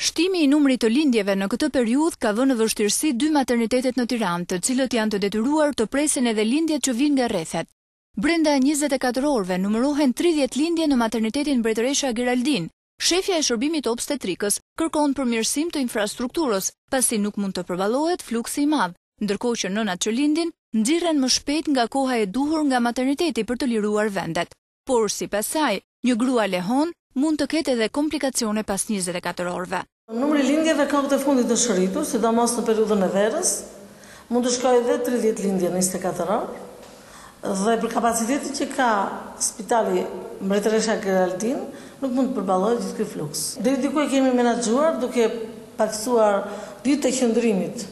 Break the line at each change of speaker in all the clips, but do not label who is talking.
Shtimi i numrit të lindjeve në këtë periudhë ka vënë në vështirësi 2 maternitetet në Tiranë, të cilët janë të detyruar të presin edhe lindjet që vinë nga rrethet. Brenda 24 orëve numërohen 30 lindje në maternitetin Mbretëresha Geraldin. Shefja e shërbimit obstetrikës kërkon përmirësim të infrastrukturës, pasi nuk mund të përballohet fluksi i madh, ndërkohë që nënat që lindin nxirren më shpejt nga koha e duhur nga materniteti për të liruar vendet. Por sipas saj, një grua lehon mund të ketë edhe komplikacione pas 24 orëve.
Numri lindjeve kohët e fundit të shëritur, sidomos në periudhën e verës, mund të shkojë edhe 30 lindje në 24 orë, dhe për kapacitetin që ka spitali Mbretëresha Geraldin, nuk mund të përballohet gjithë ky fluks. Deri diku e kemi menaxhuar duke paksuar ditë të qëndrimit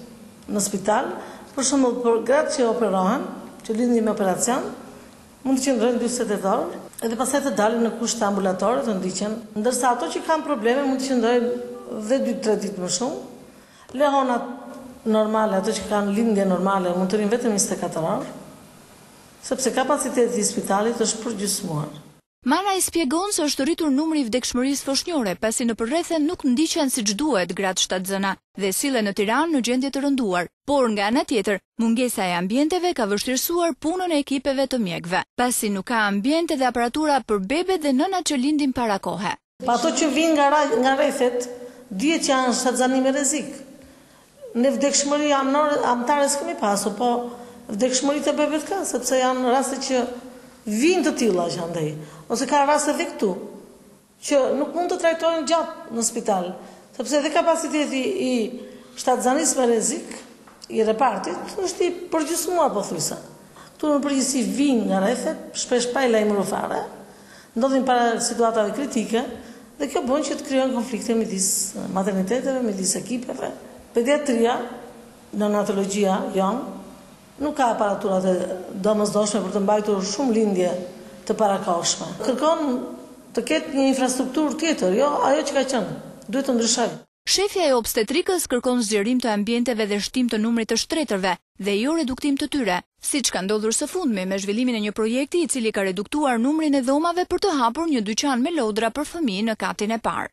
në spital, për shembull për gratë që operohen, që lindin me operacion, mund të qëndrojnë 48 orë, edhe pastaj të dalin në kushte ambulatore të ndiqen, ndërsa ato që kanë probleme mund të qëndrojnë dhe 2-3 ditë më shumë. Lehonat normale, ato që kanë lindje normale, mund të rinë vetëm 24 orë, sepse kapaciteti i spitalit është përgjysmuar.
Mana i spjegon se është rritur numri i vdekshmërisë foshnjore, pasi në përrethe nuk ndiqen siç duhet gratë shtatzëna dhe sillen në Tiranë në gjendje të rënduar. Por nga ana tjetër, mungesa e ambienteve ka vështirësuar punën e ekipeve të mjekëve, pasi nuk ka ambiente dhe aparatura për bebet dhe nënat që lindin para kohe.
Pa ato që vinë nga rrethet, dihet që janë shtatzani me rrezik. Në vdekshmëri amtare s'kemi pasur, po vdekshmëritë e bebet ka, sepse janë raste që vinë të tilla që andej, ose ka raste edhe këtu, që nuk mund të trajtojnë gjatë në spital, sepse edhe kapaciteti i shtatzanisë me rrezik, i repartit, është i përgjysmuar pothuajse. Këtu në përgjithësi vinë nga rrethet, shpesh pa i lajmëruar fare, ndodhin para situatave kritike, dhe kjo bën që të krijojnë konflikte midis materniteteve, midis ekipeve. Pediatria, neonatologjia janë, nuk ka aparaturat e domosdoshme për të mbajtur shumë lindje të parakohshme. Kërkon të ketë një infrastrukturë tjetër, jo ajo që ka qenë, duhet të ndryshojë.
Shefja e obstetrikës kërkon zgjerim të ambienteve dhe shtim të numrit të shtretërve dhe jo reduktim të tyre, siç ka ndodhur së fundmi me zhvillimin e një projekti i cili ka reduktuar numrin e dhomave për të hapur një dyqan me lodra për fëmijë në katin e parë.